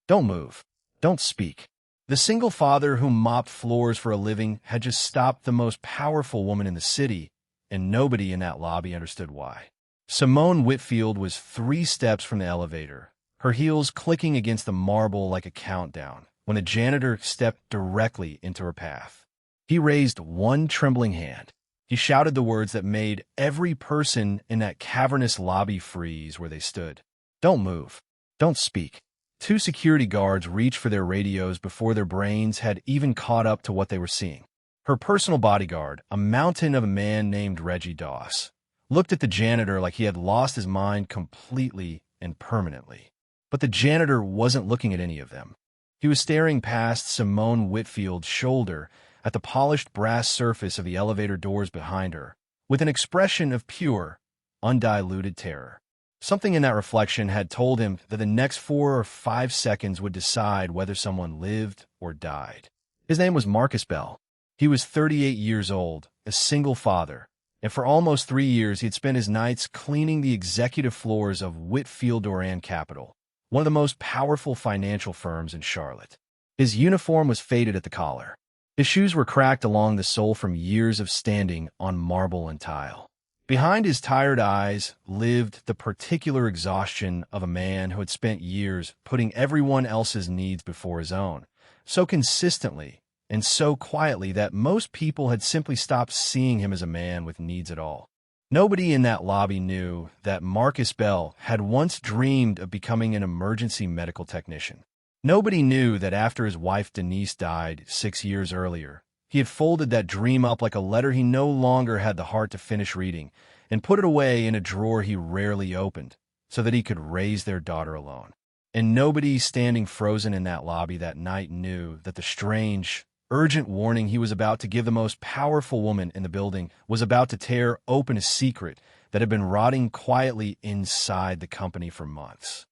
Don't move. Don't speak. The single father who mopped floors for a living had just stopped the most powerful woman in the city, and nobody in that lobby understood why. Simone Whitfield was 3 steps from the elevator, her heels clicking against the marble like a countdown, when the janitor stepped directly into her path. He raised one trembling hand. He shouted the words that made every person in that cavernous lobby freeze where they stood. Don't move. Don't speak. 2 security guards reached for their radios before their brains had even caught up to what they were seeing. Her personal bodyguard, a mountain of a man named Reggie Doss, looked at the janitor like he had lost his mind completely and permanently. But the janitor wasn't looking at any of them. He was staring past Simone Whitfield's shoulder at the polished brass surface of the elevator doors behind her, with an expression of pure, undiluted terror. Something in that reflection had told him that the next 4 or 5 seconds would decide whether someone lived or died. His name was Marcus Bell. He was 38 years old, a single father, and for almost 3 years he had spent his nights cleaning the executive floors of Whitfield Capital, one of the most powerful financial firms in Charlotte. His uniform was faded at the collar. His shoes were cracked along the sole from years of standing on marble and tile. Behind his tired eyes lived the particular exhaustion of a man who had spent years putting everyone else's needs before his own, so consistently and so quietly that most people had simply stopped seeing him as a man with needs at all. Nobody in that lobby knew that Marcus Bell had once dreamed of becoming an emergency medical technician. Nobody knew that after his wife Denise died 6 years earlier, he had folded that dream up like a letter he no longer had the heart to finish reading and put it away in a drawer he rarely opened so that he could raise their daughter alone. And nobody standing frozen in that lobby that night knew that the strange, urgent warning he was about to give the most powerful woman in the building was about to tear open a secret that had been rotting quietly inside the company for months.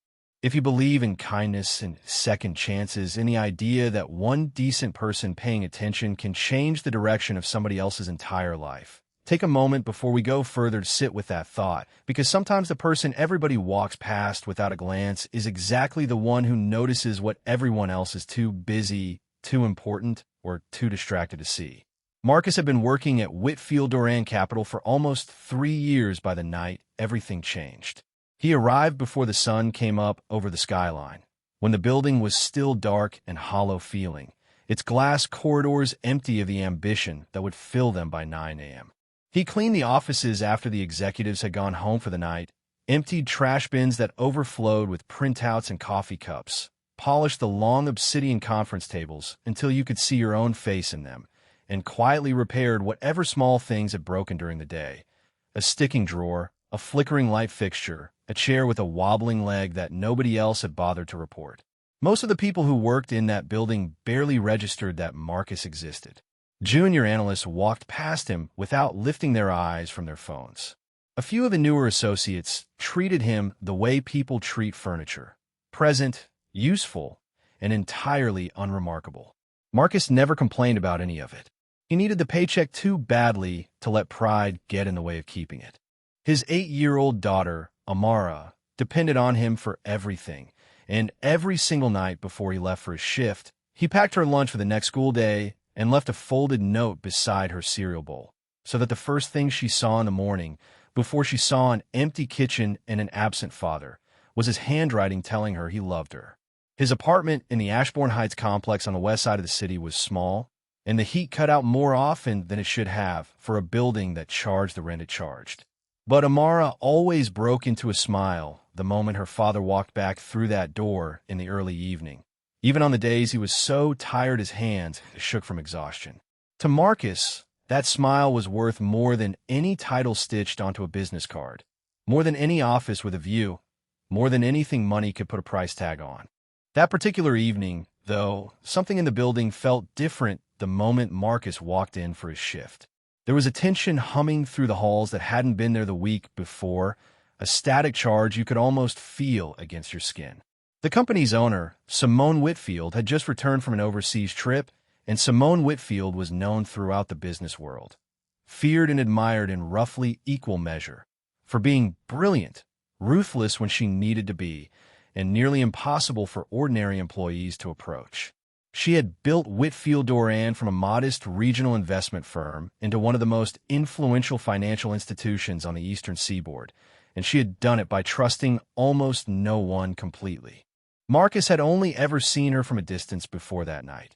If you believe in kindness and second chances and the idea that one decent person paying attention can change the direction of somebody else's entire life, take a moment before we go further to sit with that thought, because sometimes the person everybody walks past without a glance is exactly the one who notices what everyone else is too busy, too important, or too distracted to see. Marcus had been working at Whitfield Capital for almost 3 years by the night everything changed. He arrived before the sun came up over the skyline, when the building was still dark and hollow feeling, its glass corridors empty of the ambition that would fill them by 9 a.m. He cleaned the offices after the executives had gone home for the night, emptied trash bins that overflowed with printouts and coffee cups, polished the long obsidian conference tables until you could see your own face in them, and quietly repaired whatever small things had broken during the day. A sticking drawer, a flickering light fixture, a chair with a wobbling leg that nobody else had bothered to report. Most of the people who worked in that building barely registered that Marcus existed. Junior analysts walked past him without lifting their eyes from their phones. A few of the newer associates treated him the way people treat furniture: present, useful, and entirely unremarkable. Marcus never complained about any of it. He needed the paycheck too badly to let pride get in the way of keeping it. His 8-year-old daughter, Amara, depended on him for everything, and every single night before he left for his shift, he packed her lunch for the next school day and left a folded note beside her cereal bowl, so that the first thing she saw in the morning, before she saw an empty kitchen and an absent father, was his handwriting telling her he loved her. His apartment in the Ashbourne Heights complex on the west side of the city was small, and the heat cut out more often than it should have for a building that charged the rent it charged. But Amara always broke into a smile the moment her father walked back through that door in the early evening, even on the days he was so tired his hands shook from exhaustion. To Marcus, that smile was worth more than any title stitched onto a business card, more than any office with a view, more than anything money could put a price tag on. That particular evening, though, something in the building felt different the moment Marcus walked in for his shift. There was a tension humming through the halls that hadn't been there the week before, a static charge you could almost feel against your skin. The company's owner, Simone Whitfield, had just returned from an overseas trip, and Simone Whitfield was known throughout the business world, feared and admired in roughly equal measure, for being brilliant, ruthless when she needed to be, and nearly impossible for ordinary employees to approach. She had built Whitfield Doran from a modest regional investment firm into one of the most influential financial institutions on the Eastern Seaboard, and she had done it by trusting almost no one completely. Marcus had only ever seen her from a distance before that night,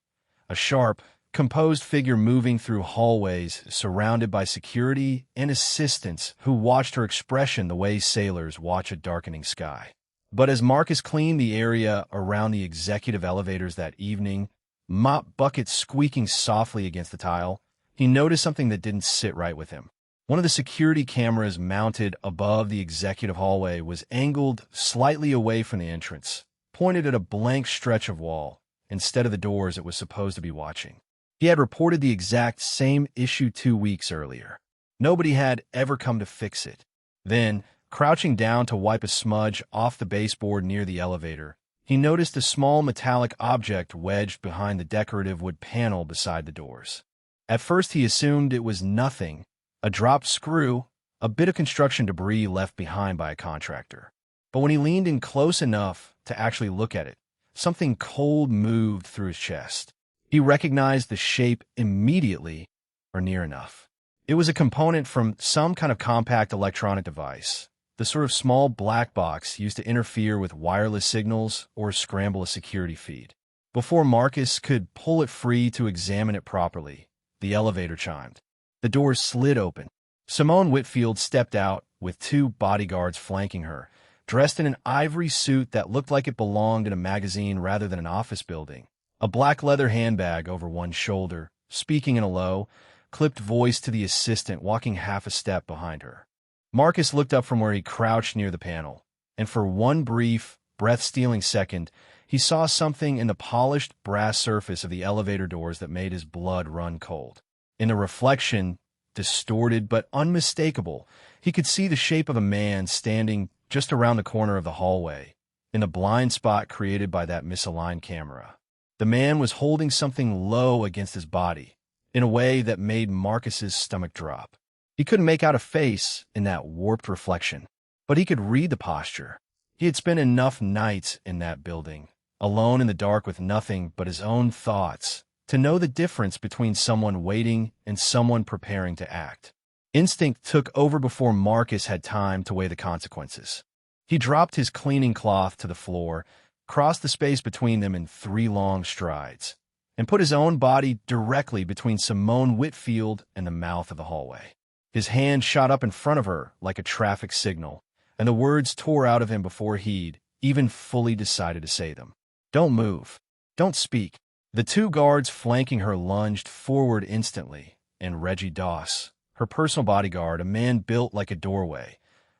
a sharp, composed figure moving through hallways surrounded by security and assistants who watched her expression the way sailors watch a darkening sky. But as Marcus cleaned the area around the executive elevators that evening, mop buckets squeaking softly against the tile, he noticed something that didn't sit right with him. One of the security cameras mounted above the executive hallway was angled slightly away from the entrance, pointed at a blank stretch of wall, instead of the doors it was supposed to be watching. He had reported the exact same issue 2 weeks earlier. Nobody had ever come to fix it. Then, crouching down to wipe a smudge off the baseboard near the elevator, he noticed a small metallic object wedged behind the decorative wood panel beside the doors. At first he assumed it was nothing, a dropped screw, a bit of construction debris left behind by a contractor. But when he leaned in close enough to actually look at it, something cold moved through his chest. He recognized the shape immediately, or near enough. It was a component from some kind of compact electronic device, the sort of small black box used to interfere with wireless signals or scramble a security feed. Before Marcus could pull it free to examine it properly, the elevator chimed. The doors slid open. Simone Whitfield stepped out with 2 bodyguards flanking her, dressed in an ivory suit that looked like it belonged in a magazine rather than an office building, a black leather handbag over one shoulder, speaking in a low, clipped voice to the assistant walking half a step behind her. Marcus looked up from where he crouched near the panel, and for one brief, breath-stealing second, he saw something in the polished brass surface of the elevator doors that made his blood run cold. In the reflection, distorted but unmistakable, he could see the shape of a man standing just around the corner of the hallway, in the blind spot created by that misaligned camera. The man was holding something low against his body, in a way that made Marcus's stomach drop. He couldn't make out a face in that warped reflection, but he could read the posture. He had spent enough nights in that building, alone in the dark with nothing but his own thoughts, to know the difference between someone waiting and someone preparing to act. Instinct took over before Marcus had time to weigh the consequences. He dropped his cleaning cloth to the floor, crossed the space between them in 3 long strides, and put his own body directly between Simone Whitfield and the mouth of the hallway. His hand shot up in front of her like a traffic signal, and the words tore out of him before he'd even fully decided to say them. "Don't move. Don't speak." The 2 guards flanking her lunged forward instantly, and Reggie Doss, her personal bodyguard, a man built like a doorway,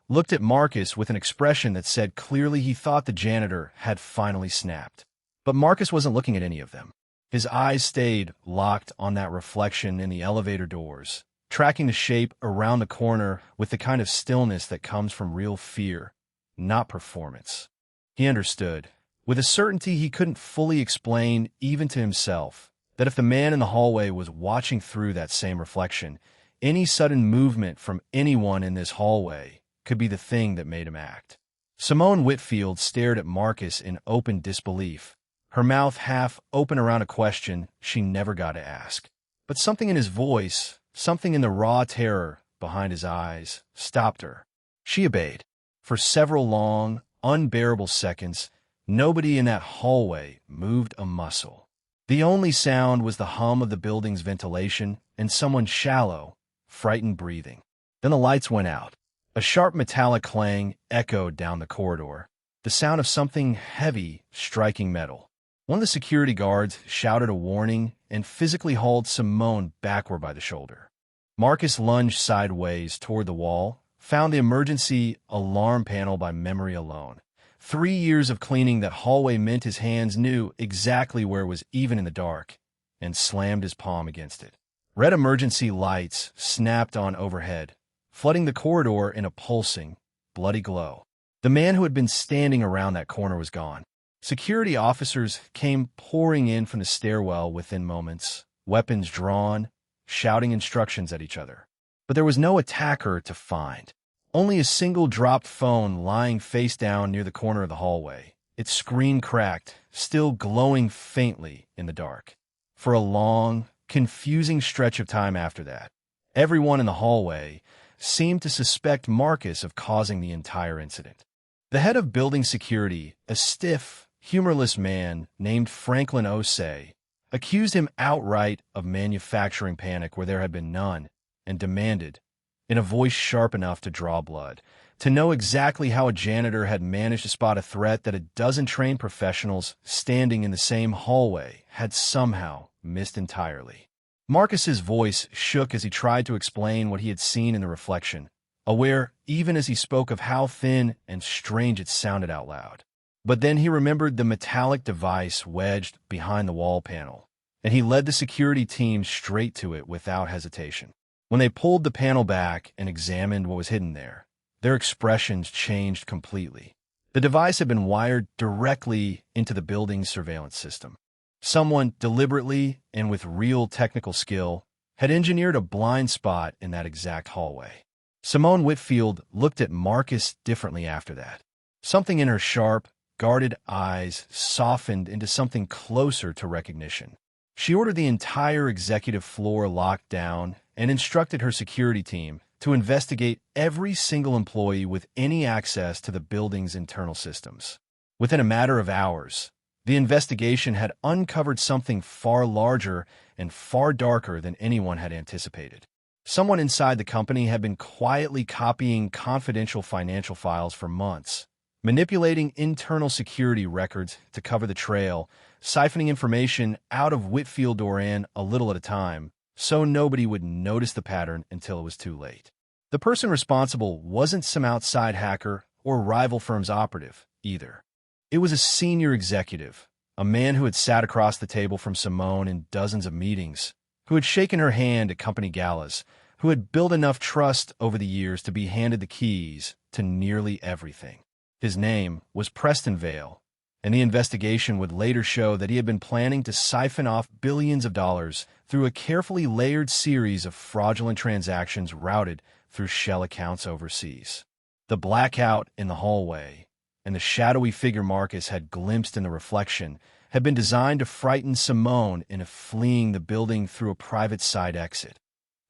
looked at Marcus with an expression that said clearly he thought the janitor had finally snapped. But Marcus wasn't looking at any of them. His eyes stayed locked on that reflection in the elevator doors, tracking the shape around the corner with the kind of stillness that comes from real fear, not performance. He understood, with a certainty he couldn't fully explain even to himself, that if the man in the hallway was watching through that same reflection, any sudden movement from anyone in this hallway could be the thing that made him act. Simone Whitfield stared at Marcus in open disbelief, her mouth half open around a question she never got to ask. But something in his voice, something in the raw terror behind his eyes, stopped her. She obeyed. For several long, unbearable seconds, nobody in that hallway moved a muscle. The only sound was the hum of the building's ventilation and someone's shallow, frightened breathing. Then the lights went out. A sharp metallic clang echoed down the corridor, the sound of something heavy striking metal. One of the security guards shouted a warning and physically hauled Simone backward by the shoulder. Marcus lunged sideways toward the wall, found the emergency alarm panel by memory alone. 3 years of cleaning that hallway meant his hands knew exactly where it was even in the dark, and slammed his palm against it. Red emergency lights snapped on overhead, flooding the corridor in a pulsing, bloody glow. The man who had been standing around that corner was gone. Security officers came pouring in from the stairwell within moments, weapons drawn, shouting instructions at each other. But there was no attacker to find. Only a single dropped phone lying face down near the corner of the hallway, its screen cracked, still glowing faintly in the dark. For a long, confusing stretch of time after that, everyone in the hallway seemed to suspect Marcus of causing the entire incident. The head of building security, a stiff, humorless man named Franklin Osei, accused him outright of manufacturing panic where there had been none, and demanded, in a voice sharp enough to draw blood, to know exactly how a janitor had managed to spot a threat that a dozen trained professionals standing in the same hallway had somehow missed entirely. Marcus's voice shook as he tried to explain what he had seen in the reflection, aware even as he spoke of how thin and strange it sounded out loud. But then he remembered the metallic device wedged behind the wall panel, and he led the security team straight to it without hesitation. When they pulled the panel back and examined what was hidden there, their expressions changed completely. The device had been wired directly into the building's surveillance system. Someone deliberately and with real technical skill had engineered a blind spot in that exact hallway. Simone Whitfield looked at Marcus differently after that. Something in her sharp, guarded eyes softened into something closer to recognition. She ordered the entire executive floor locked down and instructed her security team to investigate every single employee with any access to the building's internal systems. Within a matter of hours, the investigation had uncovered something far larger and far darker than anyone had anticipated. Someone inside the company had been quietly copying confidential financial files for months, manipulating internal security records to cover the trail, siphoning information out of Whitfield Doran a little at a time, so nobody would notice the pattern until it was too late. The person responsible wasn't some outside hacker or rival firm's operative, either. It was a senior executive, a man who had sat across the table from Simone in dozens of meetings, who had shaken her hand at company galas, who had built enough trust over the years to be handed the keys to nearly everything. His name was Preston Vale, and the investigation would later show that he had been planning to siphon off billions of dollars through a carefully layered series of fraudulent transactions routed through shell accounts overseas. The blackout in the hallway and the shadowy figure Marcus had glimpsed in the reflection had been designed to frighten Simone into fleeing the building through a private side exit.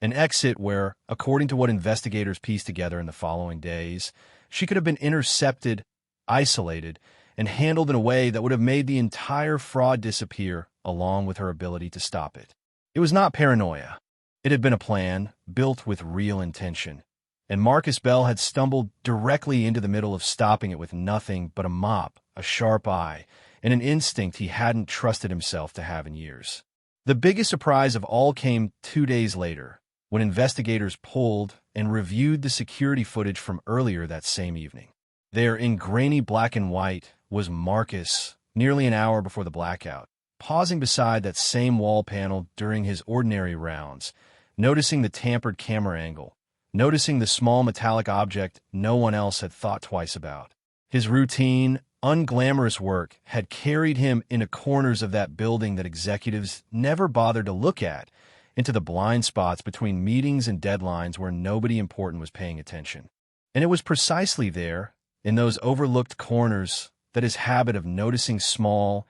An exit where, according to what investigators pieced together in the following days, she could have been intercepted, isolated, and handled in a way that would have made the entire fraud disappear, along with her ability to stop it. It was not paranoia. It had been a plan, built with real intention, and Marcus Bell had stumbled directly into the middle of stopping it with nothing but a mop, a sharp eye, and an instinct he hadn't trusted himself to have in years. The biggest surprise of all came 2 days later, when investigators pulled and reviewed the security footage from earlier that same evening. There, in grainy black and white, was Marcus, nearly an hour before the blackout, pausing beside that same wall panel during his ordinary rounds, noticing the tampered camera angle, noticing the small metallic object no one else had thought twice about. His routine, unglamorous work had carried him into corners of that building that executives never bothered to look at, into the blind spots between meetings and deadlines where nobody important was paying attention. And it was precisely there, in those overlooked corners, that his habit of noticing small,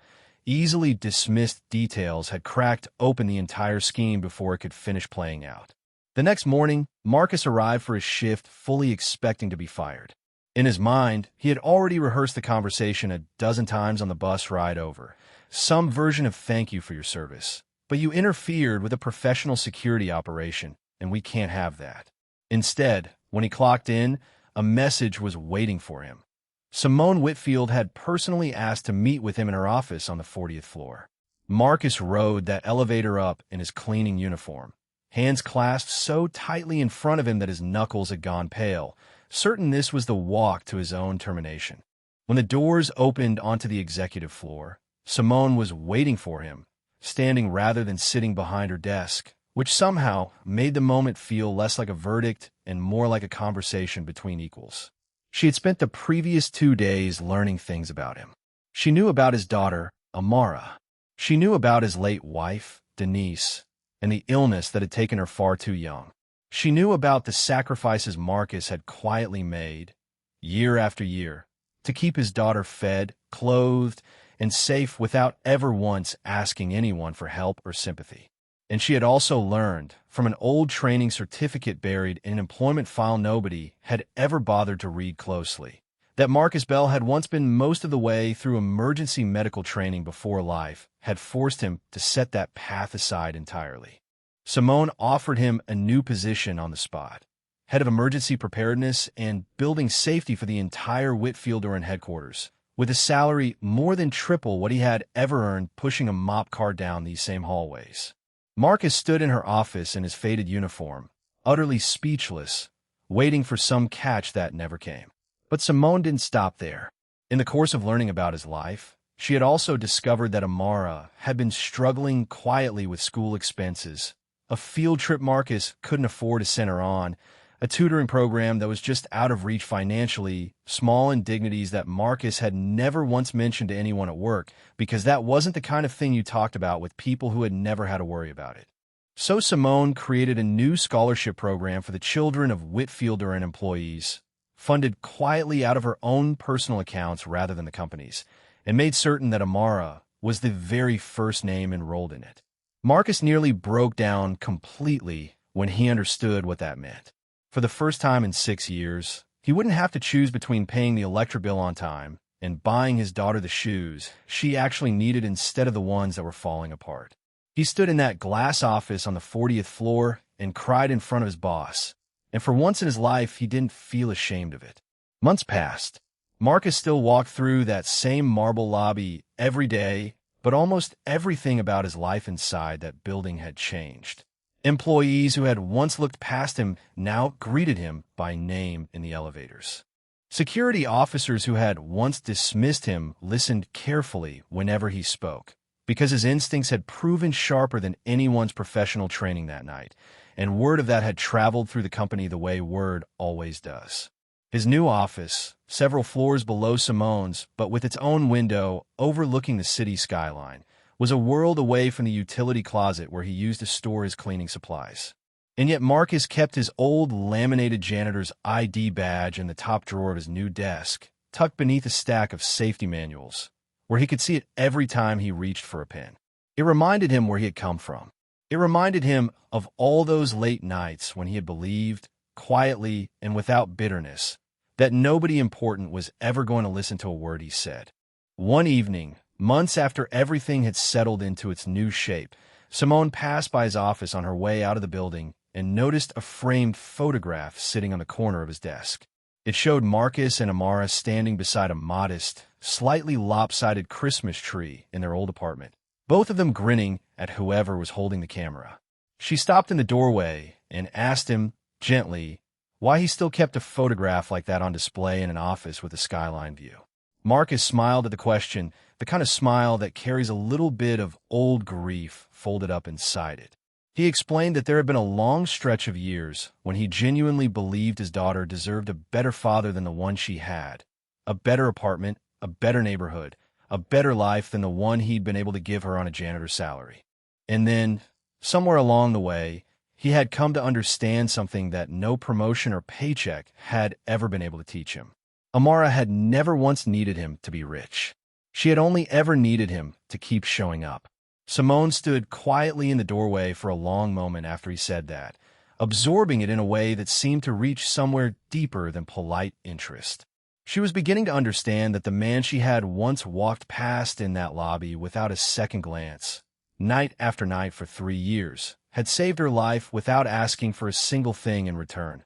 easily dismissed details had cracked open the entire scheme before it could finish playing out. The next morning, Marcus arrived for his shift fully expecting to be fired. In his mind, he had already rehearsed the conversation a dozen times on the bus ride over. Some version of thank you for your service. But you interfered with a professional security operation, and we can't have that. Instead, when he clocked in, a message was waiting for him. Simone Whitfield had personally asked to meet with him in her office on the 40th floor. Marcus rode that elevator up in his cleaning uniform, hands clasped so tightly in front of him that his knuckles had gone pale, certain this was the walk to his own termination. When the doors opened onto the executive floor, Simone was waiting for him, standing rather than sitting behind her desk, which somehow made the moment feel less like a verdict and more like a conversation between equals. She had spent the previous 2 days learning things about him. She knew about his daughter, Amara. She knew about his late wife, Denise, and the illness that had taken her far too young. She knew about the sacrifices Marcus had quietly made, year after year, to keep his daughter fed, clothed, and safe without ever once asking anyone for help or sympathy. And she had also learned, from an old training certificate buried in an employment file nobody had ever bothered to read closely, that Marcus Bell had once been most of the way through emergency medical training before life had forced him to set that path aside entirely. Simone offered him a new position on the spot, head of emergency preparedness and building safety for the entire Whitfield headquarters, with a salary more than triple what he had ever earned pushing a mop car down these same hallways. Marcus stood in her office in his faded uniform, utterly speechless, waiting for some catch that never came. But Simone didn't stop there. In the course of learning about his life, she had also discovered that Amara had been struggling quietly with school expenses, a field trip Marcus couldn't afford to send her on, a tutoring program that was just out of reach financially, small indignities that Marcus had never once mentioned to anyone at work, because that wasn't the kind of thing you talked about with people who had never had to worry about it. So Simone created a new scholarship program for the children of Whitfield employees, funded quietly out of her own personal accounts rather than the company's, and made certain that Amara was the very first name enrolled in it. Marcus nearly broke down completely when he understood what that meant. For the first time in 6 years, he wouldn't have to choose between paying the electric bill on time and buying his daughter the shoes she actually needed instead of the ones that were falling apart. He stood in that glass office on the 40th floor and cried in front of his boss, and for once in his life, he didn't feel ashamed of it. Months passed. Marcus still walked through that same marble lobby every day, but almost everything about his life inside that building had changed. Employees who had once looked past him now greeted him by name in the elevators. Security officers who had once dismissed him listened carefully whenever he spoke, because his instincts had proven sharper than anyone's professional training that night, and word of that had traveled through the company the way word always does. His new office, several floors below Simone's, but with its own window overlooking the city skyline, was a world away from the utility closet where he used to store his cleaning supplies. And yet Marcus kept his old laminated janitor's ID badge in the top drawer of his new desk, tucked beneath a stack of safety manuals, where he could see it every time he reached for a pen. It reminded him where he had come from. It reminded him of all those late nights when he had believed, quietly and without bitterness, that nobody important was ever going to listen to a word he said. One evening, months after everything had settled into its new shape, Simone passed by his office on her way out of the building and noticed a framed photograph sitting on the corner of his desk. It showed Marcus and Amara standing beside a modest, slightly lopsided Christmas tree in their old apartment, both of them grinning at whoever was holding the camera. She stopped in the doorway and asked him, gently, why he still kept a photograph like that on display in an office with a skyline view. Marcus smiled at the question, the kind of smile that carries a little bit of old grief folded up inside it. He explained that there had been a long stretch of years when he genuinely believed his daughter deserved a better father than the one she had, a better apartment, a better neighborhood, a better life than the one he'd been able to give her on a janitor's salary. And then, somewhere along the way, he had come to understand something that no promotion or paycheck had ever been able to teach him. Amara had never once needed him to be rich. She had only ever needed him to keep showing up. Simone stood quietly in the doorway for a long moment after he said that, absorbing it in a way that seemed to reach somewhere deeper than polite interest. She was beginning to understand that the man she had once walked past in that lobby without a second glance, night after night for 3 years, had saved her life without asking for a single thing in return.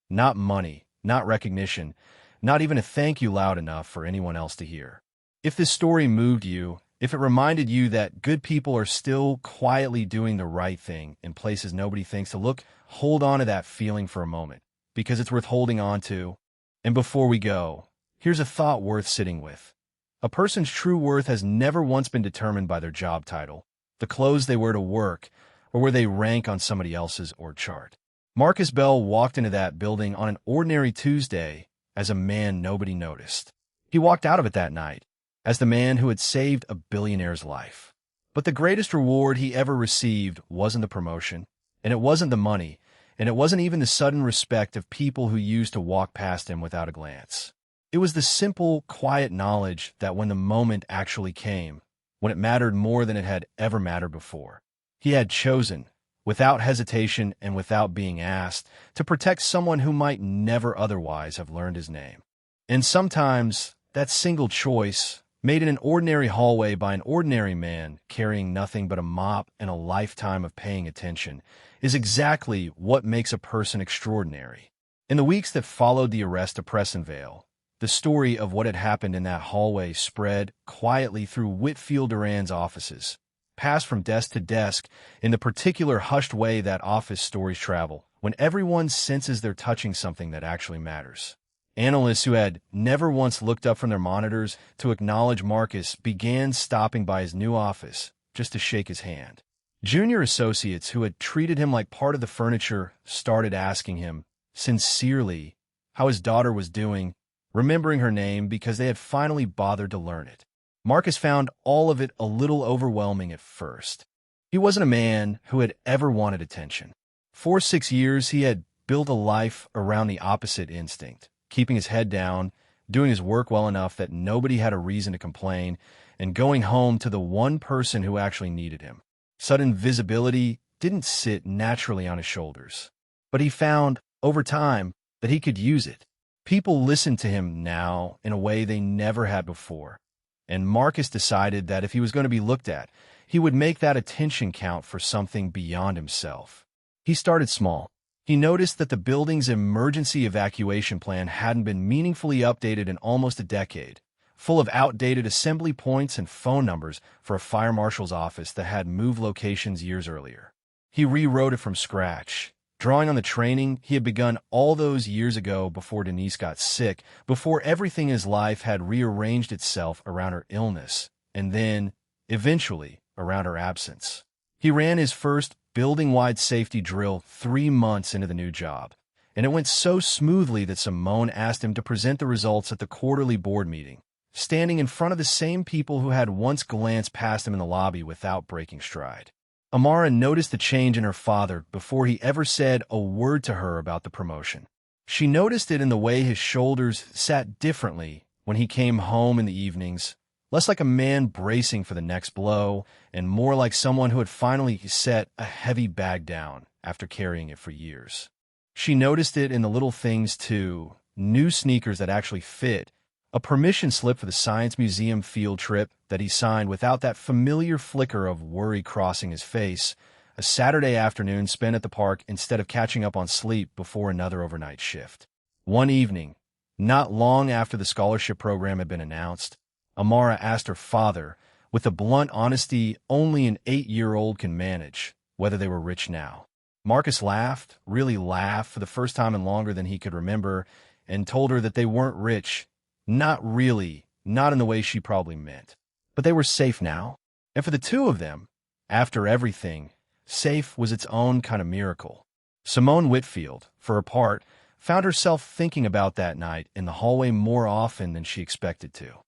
Not money, not recognition, not even a thank you loud enough for anyone else to hear. If this story moved you, if it reminded you that good people are still quietly doing the right thing in places nobody thinks to look, hold on to that feeling for a moment, because it's worth holding on to. And before we go, here's a thought worth sitting with. A person's true worth has never once been determined by their job title, the clothes they wear to work, or where they rank on somebody else's org chart. Marcus Bell walked into that building on an ordinary Tuesday as a man nobody noticed. He walked out of it that night as the man who had saved a billionaire's life. But the greatest reward he ever received wasn't the promotion, and it wasn't the money, and it wasn't even the sudden respect of people who used to walk past him without a glance. It was the simple, quiet knowledge that when the moment actually came, when it mattered more than it had ever mattered before, he had chosen, without hesitation and without being asked, to protect someone who might never otherwise have learned his name. And sometimes, that single choice, made in an ordinary hallway by an ordinary man carrying nothing but a mop and a lifetime of paying attention, is exactly what makes a person extraordinary. In the weeks that followed the arrest of Prestonvale, the story of what had happened in that hallway spread quietly through Whitfield Duran's offices, passed from desk to desk in the particular hushed way that office stories travel, when everyone senses they're touching something that actually matters. Analysts who had never once looked up from their monitors to acknowledge Marcus began stopping by his new office just to shake his hand. Junior associates who had treated him like part of the furniture started asking him, sincerely, how his daughter was doing, remembering her name because they had finally bothered to learn it. Marcus found all of it a little overwhelming at first. He wasn't a man who had ever wanted attention. For 6 years, he had built a life around the opposite instinct, keeping his head down, doing his work well enough that nobody had a reason to complain, and going home to the one person who actually needed him. Sudden visibility didn't sit naturally on his shoulders, but he found, over time, that he could use it. People listened to him now in a way they never had before, and Marcus decided that if he was going to be looked at, he would make that attention count for something beyond himself. He started small. He noticed that the building's emergency evacuation plan hadn't been meaningfully updated in almost a decade, full of outdated assembly points and phone numbers for a fire marshal's office that had moved locations years earlier. He rewrote it from scratch, drawing on the training he had begun all those years ago before Denise got sick, before everything in his life had rearranged itself around her illness, and then, eventually, around her absence. He ran his first building-wide safety drill 3 months into the new job, and it went so smoothly that Simone asked him to present the results at the quarterly board meeting, standing in front of the same people who had once glanced past him in the lobby without breaking stride. Amara noticed the change in her father before he ever said a word to her about the promotion. She noticed it in the way his shoulders sat differently when he came home in the evenings, less like a man bracing for the next blow, and more like someone who had finally set a heavy bag down after carrying it for years. She noticed it in the little things too: new sneakers that actually fit, a permission slip for the Science Museum field trip that he signed without that familiar flicker of worry crossing his face, a Saturday afternoon spent at the park instead of catching up on sleep before another overnight shift. One evening, not long after the scholarship program had been announced, Amara asked her father, with the blunt honesty only an 8-year-old can manage, whether they were rich now. Marcus laughed, really laughed for the first time in longer than he could remember, and told her that they weren't rich. Not really, not in the way she probably meant. But they were safe now. And for the two of them, after everything, safe was its own kind of miracle. Simone Whitfield, for her part, found herself thinking about that night in the hallway more often than she expected to.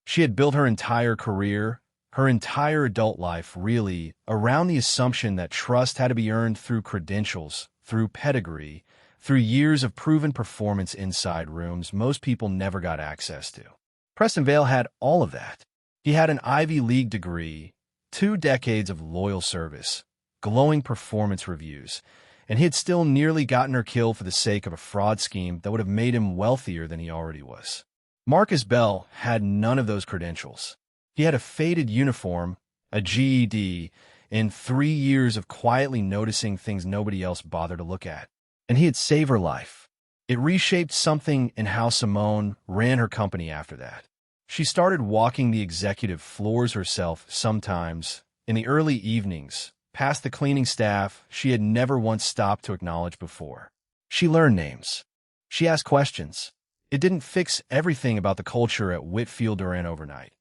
She had built her entire career, her entire adult life, really, around the assumption that trust had to be earned through credentials, through pedigree, through years of proven performance inside rooms most people never got access to. Prestonvale had all of that. He had an Ivy League degree, 2 decades of loyal service, glowing performance reviews, and he had still nearly gotten her killed for the sake of a fraud scheme that would have made him wealthier than he already was. Marcus Bell had none of those credentials. He had a faded uniform, a GED, and 3 years of quietly noticing things nobody else bothered to look at. And he had saved her life. It reshaped something in how Simone ran her company after that. She started walking the executive floors herself sometimes, in the early evenings, past the cleaning staff she had never once stopped to acknowledge before. She learned names. She asked questions. It didn't fix everything about the culture at Whitfield Duran overnight.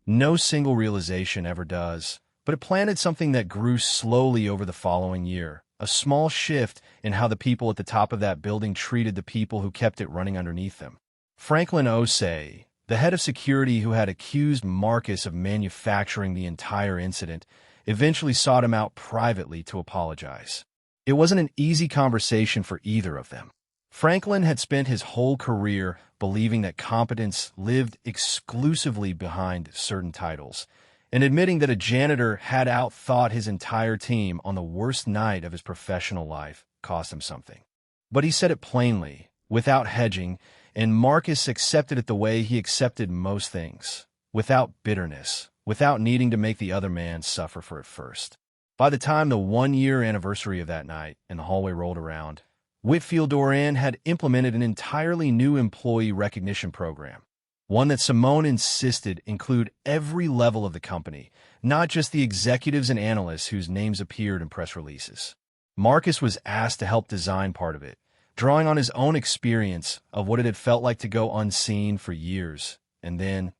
No single realization ever does, but it planted something that grew slowly over the following year. A small shift in how the people at the top of that building treated the people who kept it running underneath them. Franklin Osei, the head of security who had accused Marcus of manufacturing the entire incident, eventually sought him out privately to apologize. It wasn't an easy conversation for either of them. Franklin had spent his whole career believing that competence lived exclusively behind certain titles, and admitting that a janitor had outthought his entire team on the worst night of his professional life cost him something. But he said it plainly, without hedging, and Marcus accepted it the way he accepted most things, without bitterness, without needing to make the other man suffer for it first. By the time the one-year anniversary of that night in the hallway rolled around, Whitfield Doran had implemented an entirely new employee recognition program, one that Simone insisted include every level of the company, not just the executives and analysts whose names appeared in press releases. Marcus was asked to help design part of it, drawing on his own experience of what it had felt like to go unseen for years, and then,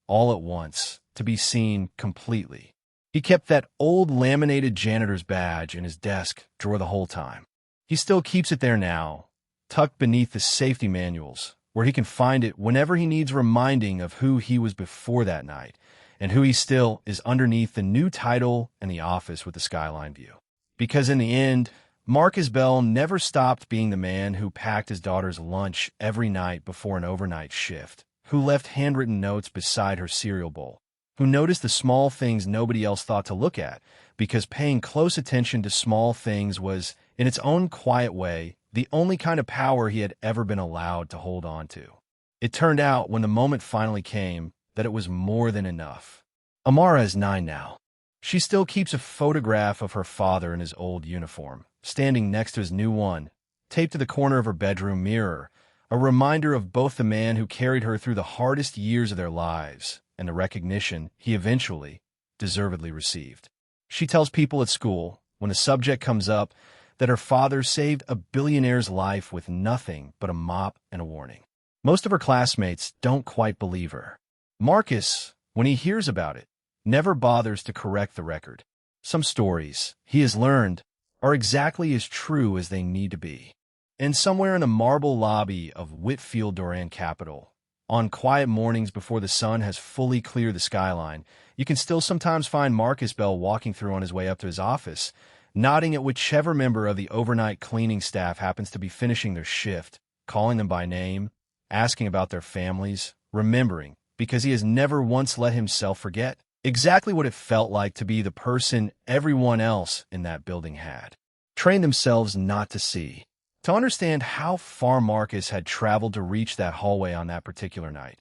all at once, to be seen completely. He kept that old laminated janitor's badge in his desk drawer the whole time. He still keeps it there now, tucked beneath the safety manuals, where he can find it whenever he needs reminding of who he was before that night, and who he still is underneath the new title and the office with the skyline view. Because in the end, Marcus Bell never stopped being the man who packed his daughter's lunch every night before an overnight shift, who left handwritten notes beside her cereal bowl, who noticed the small things nobody else thought to look at, because paying close attention to small things was, in its own quiet way, the only kind of power he had ever been allowed to hold on to. It turned out, when the moment finally came, that it was more than enough. Amara is 9 now. She still keeps a photograph of her father in his old uniform, standing next to his new one, taped to the corner of her bedroom mirror, a reminder of both the man who carried her through the hardest years of their lives and the recognition he eventually, deservedly received. She tells people at school, when the subject comes up, that her father saved a billionaire's life with nothing but a mop and a warning. Most of her classmates don't quite believe her. Marcus, when he hears about it, never bothers to correct the record. Some stories, he has learned, are exactly as true as they need to be. And somewhere in the marble lobby of Whitfield Doran Capital, on quiet mornings before the sun has fully cleared the skyline, you can still sometimes find Marcus Bell walking through on his way up to his office, nodding at whichever member of the overnight cleaning staff happens to be finishing their shift, calling them by name, asking about their families, remembering, because he has never once let himself forget, exactly what it felt like to be the person everyone else in that building had trained themselves not to see. To understand how far Marcus had traveled to reach that hallway on that particular night,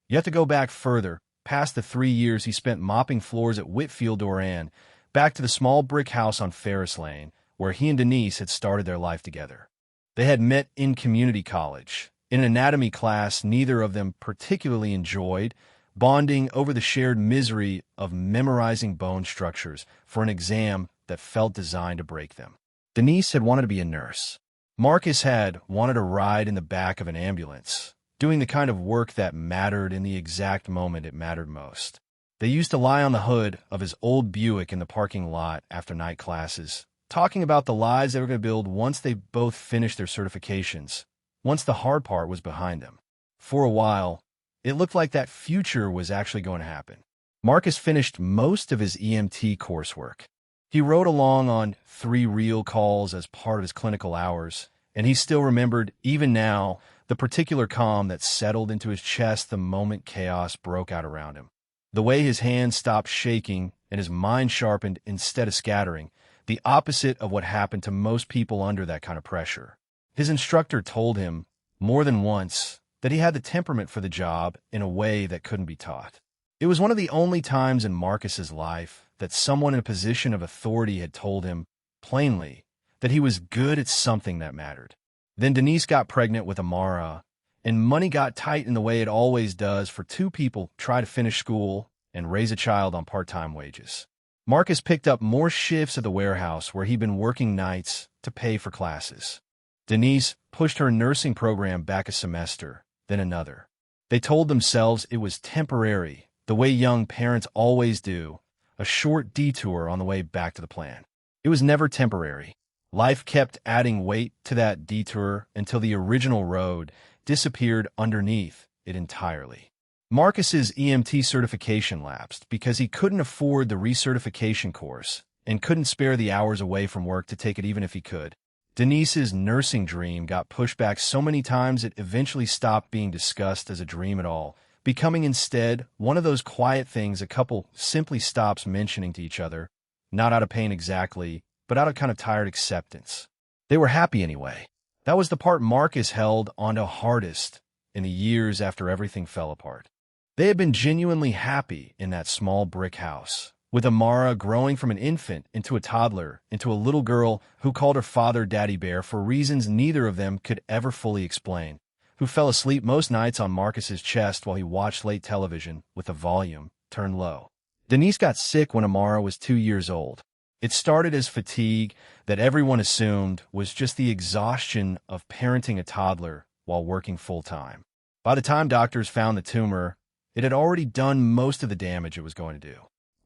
you have to go back further, past the 3 years he spent mopping floors at Whitfield Doran, back to the small brick house on Ferris Lane, where he and Denise had started their life together. They had met in community college, in an anatomy class neither of them particularly enjoyed, bonding over the shared misery of memorizing bone structures for an exam that felt designed to break them. Denise had wanted to be a nurse. Marcus had wanted a ride in the back of an ambulance, doing the kind of work that mattered in the exact moment it mattered most. They used to lie on the hood of his old Buick in the parking lot after night classes, talking about the lives they were going to build once they both finished their certifications, once the hard part was behind them. For a while, it looked like that future was actually going to happen. Marcus finished most of his EMT coursework. He rode along on 3 reel calls as part of his clinical hours, and he still remembered, even now, the particular calm that settled into his chest the moment chaos broke out around him. The way his hands stopped shaking and his mind sharpened instead of scattering, the opposite of what happened to most people under that kind of pressure. His instructor told him, more than once, that he had the temperament for the job in a way that couldn't be taught. It was one of the only times in Marcus's life that someone in a position of authority had told him, plainly, that he was good at something that mattered. Then Denise got pregnant with Amara, and money got tight in the way it always does for 2 people try to finish school and raise a child on part-time wages. Marcus picked up more shifts at the warehouse where he'd been working nights to pay for classes. Denise pushed her nursing program back a semester, then another. They told themselves it was temporary, the way young parents always do, a short detour on the way back to the plan. It was never temporary. Life kept adding weight to that detour until the original road disappeared underneath it entirely. Marcus's EMT certification lapsed because he couldn't afford the recertification course and couldn't spare the hours away from work to take it even if he could. Denise's nursing dream got pushed back so many times it eventually stopped being discussed as a dream at all, becoming instead one of those quiet things a couple simply stops mentioning to each other, not out of pain exactly, but out of kind of tired acceptance. They were happy anyway. That was the part Marcus held onto hardest in the years after everything fell apart. They had been genuinely happy in that small brick house, with Amara growing from an infant into a toddler, into a little girl who called her father Daddy Bear for reasons neither of them could ever fully explain, who fell asleep most nights on Marcus's chest while he watched late television with the volume turned low. Denise got sick when Amara was 2 years old. It started as fatigue that everyone assumed was just the exhaustion of parenting a toddler while working full-time. By the time doctors found the tumor, it had already done most of the damage it was going to do.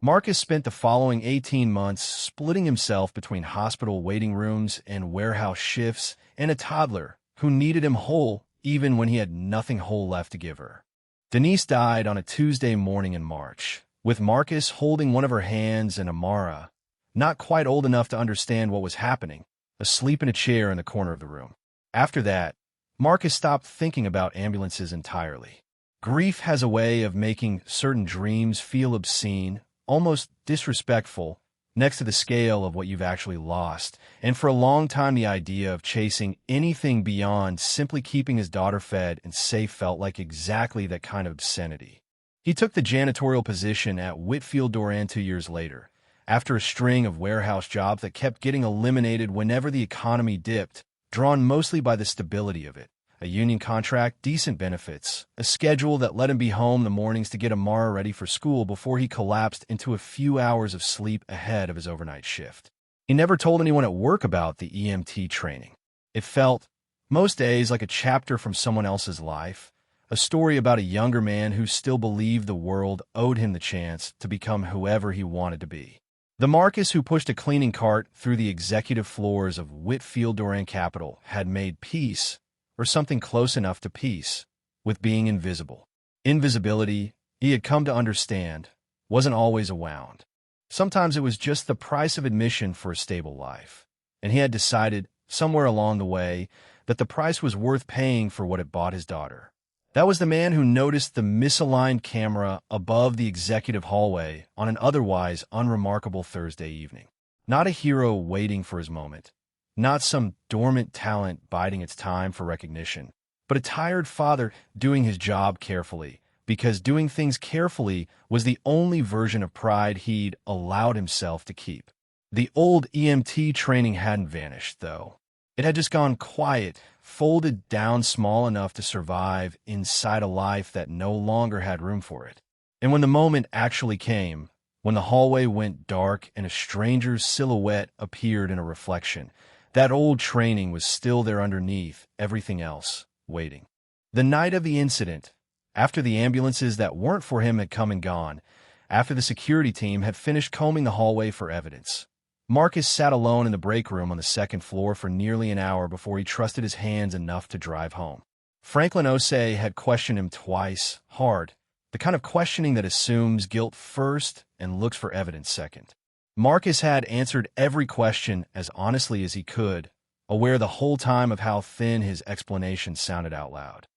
Marcus spent the following 18 months splitting himself between hospital waiting rooms and warehouse shifts and a toddler who needed him whole even when he had nothing whole left to give her. Denise died on a Tuesday morning in March, with Marcus holding one of her hands and Amara, not quite old enough to understand what was happening, asleep in a chair in the corner of the room. After that, Marcus stopped thinking about ambulances entirely. Grief has a way of making certain dreams feel obscene, almost disrespectful, next to the scale of what you've actually lost, and for a long time the idea of chasing anything beyond simply keeping his daughter fed and safe felt like exactly that kind of obscenity. He took the janitorial position at Whitfield Doran 2 years later, after a string of warehouse jobs that kept getting eliminated whenever the economy dipped, drawn mostly by the stability of it. A union contract, decent benefits, a schedule that let him be home the mornings to get Amara ready for school before he collapsed into a few hours of sleep ahead of his overnight shift. He never told anyone at work about the EMT training. It felt, most days, like a chapter from someone else's life, a story about a younger man who still believed the world owed him the chance to become whoever he wanted to be. The Marcus who pushed a cleaning cart through the executive floors of Whitfield Doran Capital had made peace, or something close enough to peace, with being invisible. Invisibility, he had come to understand, wasn't always a wound. Sometimes it was just the price of admission for a stable life, and he had decided, somewhere along the way, that the price was worth paying for what it bought his daughter. That was the man who noticed the misaligned camera above the executive hallway on an otherwise unremarkable Thursday evening. Not a hero waiting for his moment, not some dormant talent biding its time for recognition, but a tired father doing his job carefully, because doing things carefully was the only version of pride he'd allowed himself to keep. The old EMT training hadn't vanished, though. It had just gone quiet, folded down small enough to survive inside a life that no longer had room for it. And when the moment actually came, when the hallway went dark and a stranger's silhouette appeared in a reflection, that old training was still there underneath everything else, waiting. The night of the incident, after the ambulances that weren't for him had come and gone, after the security team had finished combing the hallway for evidence, Marcus sat alone in the break room on the second floor for nearly an hour before he trusted his hands enough to drive home. Franklin Osei had questioned him twice, hard, the kind of questioning that assumes guilt first and looks for evidence second. Marcus had answered every question as honestly as he could, aware the whole time of how thin his explanation sounded out loud.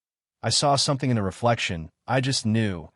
I saw something in the reflection, I just knew,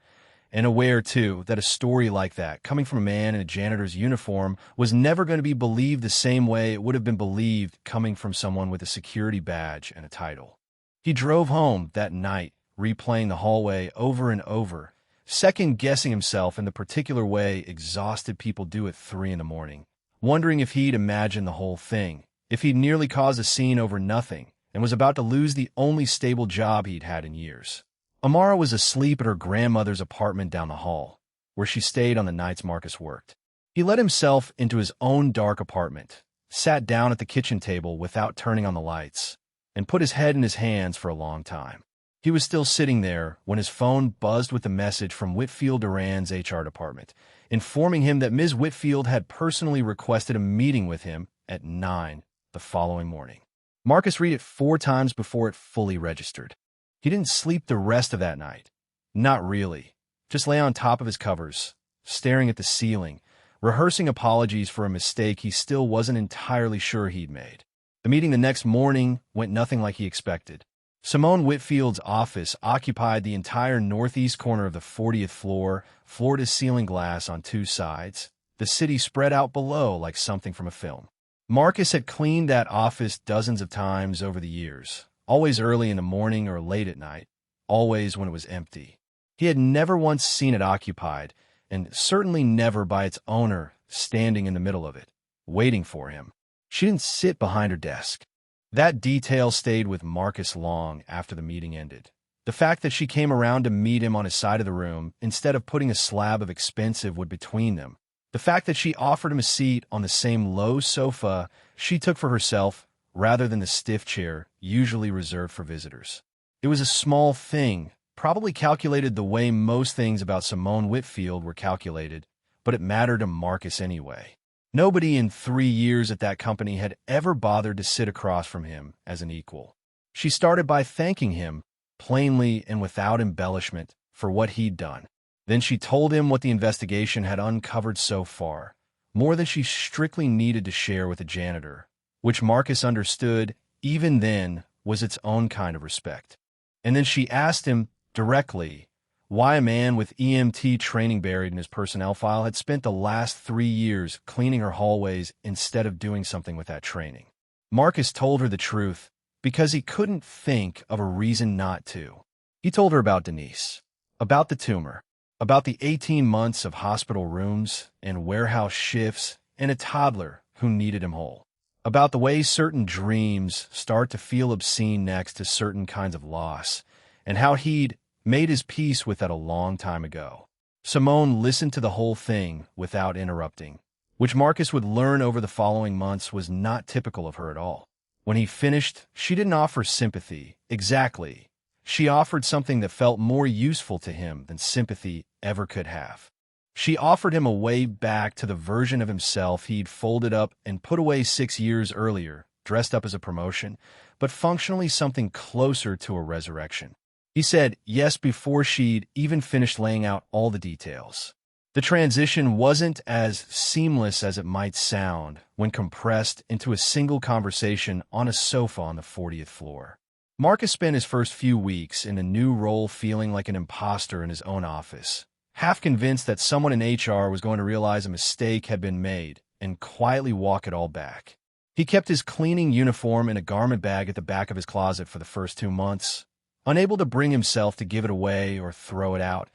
and aware, too, that a story like that, coming from a man in a janitor's uniform, was never going to be believed the same way it would have been believed coming from someone with a security badge and a title. He drove home that night, replaying the hallway over and over, second-guessing himself in the particular way exhausted people do at 3 in the morning, wondering if he'd imagined the whole thing, if he'd nearly caused a scene over nothing, and was about to lose the only stable job he'd had in years. Amara was asleep at her grandmother's apartment down the hall, where she stayed on the nights Marcus worked. He let himself into his own dark apartment, sat down at the kitchen table without turning on the lights, and put his head in his hands for a long time. He was still sitting there when his phone buzzed with a message from Whitfield Duran's HR department, informing him that Ms. Whitfield had personally requested a meeting with him at 9 the following morning. Marcus read it 4 times before it fully registered. He didn't sleep the rest of that night. Not really. Just lay on top of his covers, staring at the ceiling, rehearsing apologies for a mistake he still wasn't entirely sure he'd made. The meeting the next morning went nothing like he expected. Simone Whitfield's office occupied the entire northeast corner of the 40th floor, floor-to-ceiling glass on two sides, the city spread out below like something from a film. Marcus had cleaned that office dozens of times over the years, always early in the morning or late at night, always when it was empty. He had never once seen it occupied, and certainly never by its owner standing in the middle of it, waiting for him. She didn't sit behind her desk. That detail stayed with Marcus long after the meeting ended. The fact that she came around to meet him on his side of the room instead of putting a slab of expensive wood between them. The fact that she offered him a seat on the same low sofa she took for herself rather than the stiff chair usually reserved for visitors. It was a small thing, probably calculated the way most things about Simone Whitfield were calculated, but it mattered to Marcus anyway. Nobody in 3 years at that company had ever bothered to sit across from him as an equal. She started by thanking him, plainly and without embellishment, for what he'd done. Then she told him what the investigation had uncovered so far, more than she strictly needed to share with the janitor, which Marcus understood, even then, was its own kind of respect. And then she asked him directly why a man with EMT training buried in his personnel file had spent the last 3 years cleaning her hallways instead of doing something with that training. Marcus told her the truth because he couldn't think of a reason not to. He told her about Denise, about the tumor, about the 18 months of hospital rooms and warehouse shifts and a toddler who needed him whole, about the way certain dreams start to feel obscene next to certain kinds of loss, and how he'd made his peace with that a long time ago. Simone listened to the whole thing without interrupting, which Marcus would learn over the following months was not typical of her at all. When he finished, she didn't offer sympathy, exactly. She offered something that felt more useful to him than sympathy ever could have. She offered him a way back to the version of himself he'd folded up and put away 6 years earlier, dressed up as a promotion, but functionally something closer to a resurrection. He said yes before she'd even finished laying out all the details. The transition wasn't as seamless as it might sound when compressed into a single conversation on a sofa on the 40th floor. Marcus spent his first few weeks in a new role feeling like an imposter in his own office, half convinced that someone in HR was going to realize a mistake had been made and quietly walk it all back. He kept his cleaning uniform in a garment bag at the back of his closet for the first 2 months, unable to bring himself to give it away or throw it out,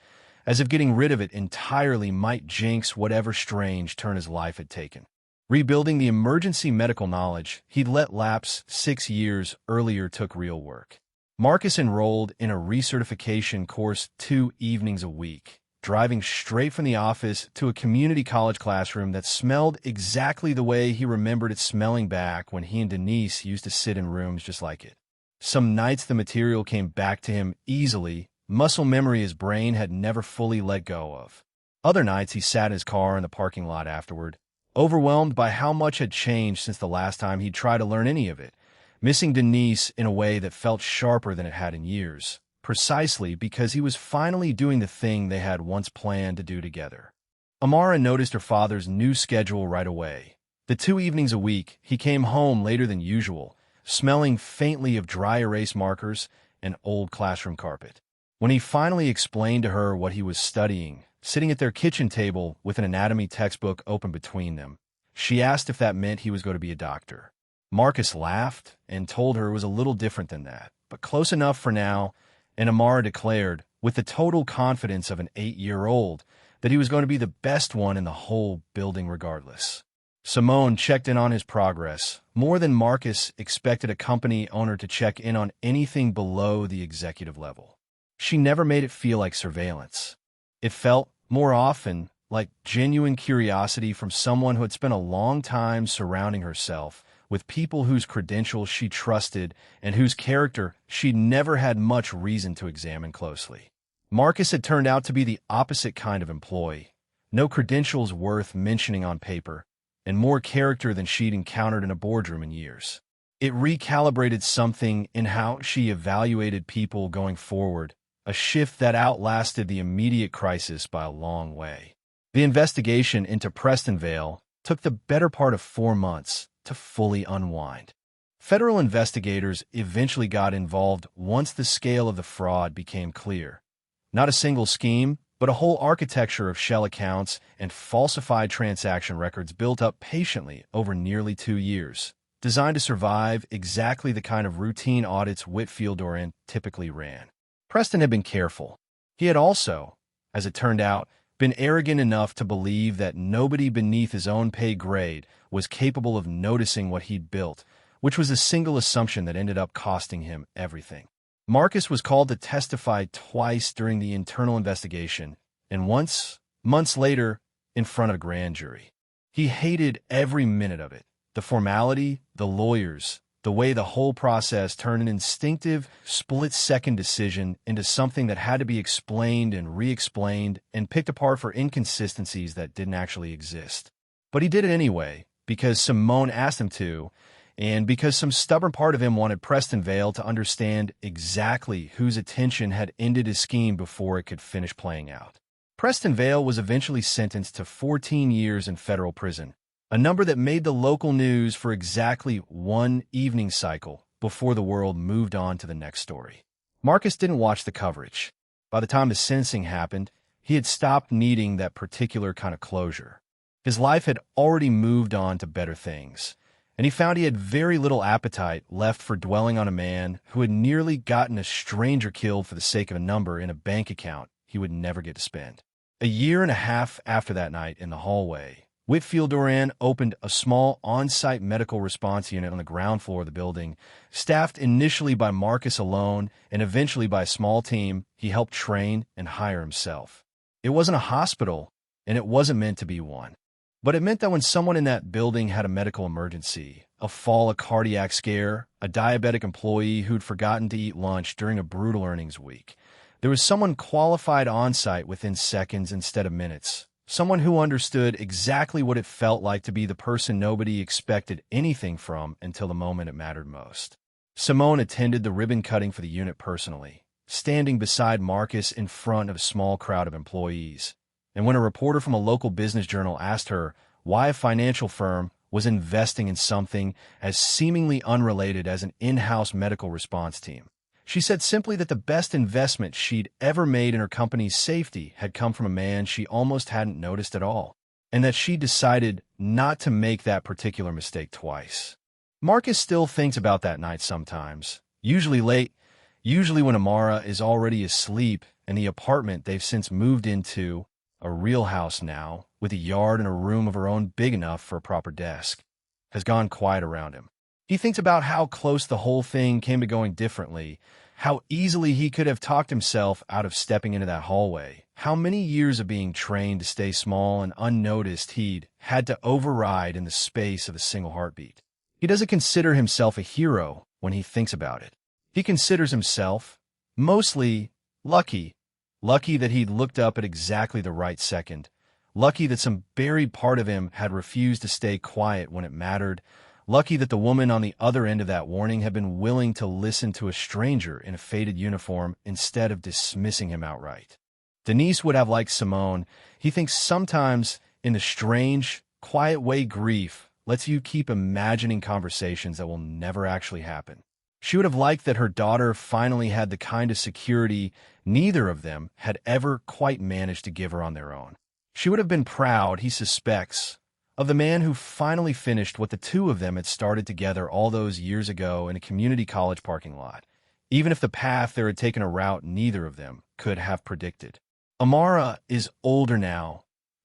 as if getting rid of it entirely might jinx whatever strange turn his life had taken. Rebuilding the emergency medical knowledge he'd let lapse 6 years earlier took real work. Marcus enrolled in a recertification course 2 evenings a week, driving straight from the office to a community college classroom that smelled exactly the way he remembered it smelling back when he and Denise used to sit in rooms just like it. Some nights the material came back to him easily, muscle memory his brain had never fully let go of. Other nights he sat in his car in the parking lot afterward, overwhelmed by how much had changed since the last time he'd tried to learn any of it, missing Denise in a way that felt sharper than it had in years, precisely because he was finally doing the thing they had once planned to do together. Amara noticed her father's new schedule right away. The 2 evenings a week, he came home later than usual, smelling faintly of dry erase markers and old classroom carpet. When he finally explained to her what he was studying, sitting at their kitchen table with an anatomy textbook open between them, she asked if that meant he was going to be a doctor. Marcus laughed and told her it was a little different than that, but close enough for now, and Amara declared, with the total confidence of an 8-year-old, that he was going to be the best one in the whole building regardless. Simone checked in on his progress, more than Marcus expected a company owner to check in on anything below the executive level. She never made it feel like surveillance. It felt, more often, like genuine curiosity from someone who had spent a long time surrounding herself with people whose credentials she trusted and whose character she'd never had much reason to examine closely. Marcus had turned out to be the opposite kind of employee, no credentials worth mentioning on paper, and more character than she'd encountered in a boardroom in years. It recalibrated something in how she evaluated people going forward, a shift that outlasted the immediate crisis by a long way. The investigation into Prestonvale took the better part of 4 months to fully unwind. Federal investigators eventually got involved once the scale of the fraud became clear. Not a single scheme, but a whole architecture of shell accounts and falsified transaction records built up patiently over nearly 2 years, designed to survive exactly the kind of routine audits Whitfield typically ran. Preston had been careful. He had also, as it turned out, been arrogant enough to believe that nobody beneath his own pay grade was capable of noticing what he'd built, which was a single assumption that ended up costing him everything. Marcus was called to testify twice during the internal investigation, and once, months later, in front of a grand jury. He hated every minute of it. The formality, the lawyers, the way the whole process turned an instinctive, split-second decision into something that had to be explained and re-explained and picked apart for inconsistencies that didn't actually exist. But he did it anyway, because Simone asked him to, and because some stubborn part of him wanted Preston Vale to understand exactly whose attention had ended his scheme before it could finish playing out. Preston Vale was eventually sentenced to 14 years in federal prison, a number that made the local news for exactly one evening cycle before the world moved on to the next story. Marcus didn't watch the coverage. By the time the sentencing happened, he had stopped needing that particular kind of closure. His life had already moved on to better things, and he found he had very little appetite left for dwelling on a man who had nearly gotten a stranger killed for the sake of a number in a bank account he would never get to spend. A year and a half after that night in the hallway, Whitfield opened a small on-site medical response unit on the ground floor of the building, staffed initially by Marcus alone and eventually by a small team he helped train and hire himself. It wasn't a hospital, and it wasn't meant to be one. But it meant that when someone in that building had a medical emergency, a fall, a cardiac scare, a diabetic employee who'd forgotten to eat lunch during a brutal earnings week, there was someone qualified on-site within seconds instead of minutes, someone who understood exactly what it felt like to be the person nobody expected anything from until the moment it mattered most. Simone attended the ribbon cutting for the unit personally, standing beside Marcus in front of a small crowd of employees. And when a reporter from a local business journal asked her why a financial firm was investing in something as seemingly unrelated as an in-house medical response team, she said simply that the best investment she'd ever made in her company's safety had come from a man she almost hadn't noticed at all, and that she decided not to make that particular mistake twice. Marcus still thinks about that night sometimes, usually late, usually when Amara is already asleep and the apartment they've since moved into, a real house now, with a yard and a room of her own big enough for a proper desk, has gone quiet around him. He thinks about how close the whole thing came to going differently, how easily he could have talked himself out of stepping into that hallway, how many years of being trained to stay small and unnoticed he'd had to override in the space of a single heartbeat. He doesn't consider himself a hero when he thinks about it. He considers himself mostly lucky that he'd looked up at exactly the right second, lucky that some buried part of him had refused to stay quiet when it mattered, lucky that the woman on the other end of that warning had been willing to listen to a stranger in a faded uniform instead of dismissing him outright. Denise would have liked Simone. He thinks sometimes, in the strange, quiet way grief lets you keep imagining conversations that will never actually happen. She would have liked that her daughter finally had the kind of security neither of them had ever quite managed to give her on their own. She would have been proud, he suspects, of the man who finally finished what the two of them had started together all those years ago in a community college parking lot, even if the path there had taken a route neither of them could have predicted. Amara is older now,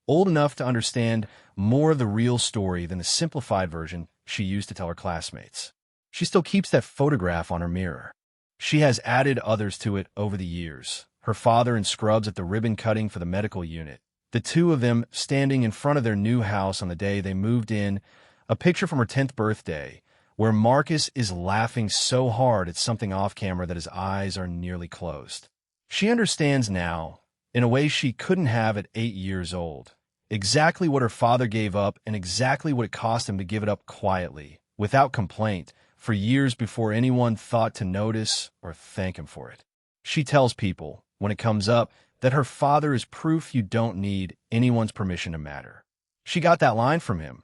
old enough to understand more of the real story than the simplified version she used to tell her classmates. She still keeps that photograph on her mirror. She has added others to it over the years. Her father in scrubs at the ribbon cutting for the medical unit. The two of them standing in front of their new house on the day they moved in. A picture from her 10th birthday, where Marcus is laughing so hard at something off camera that his eyes are nearly closed. She understands now, in a way she couldn't have at 8 years old, exactly what her father gave up and exactly what it cost him to give it up quietly, without complaint, for years before anyone thought to notice or thank him for it. She tells people, when it comes up, that her father is proof you don't need anyone's permission to matter. She got that line from him,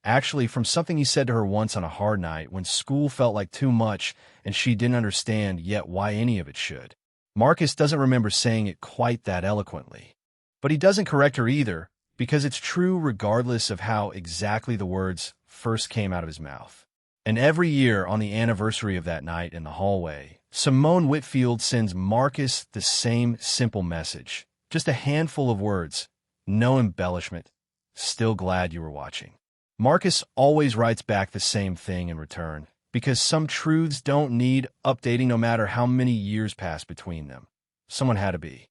Actually, from something he said to her once on a hard night when school felt like too much and she didn't understand yet why any of it should. Marcus doesn't remember saying it quite that eloquently. But he doesn't correct her either, because it's true regardless of how exactly the words first came out of his mouth. And every year on the anniversary of that night in the hallway, Simone Whitfield sends Marcus the same simple message. Just a handful of words, no embellishment. Still glad you were watching. Marcus always writes back the same thing in return, because some truths don't need updating no matter how many years pass between them. Someone had to be.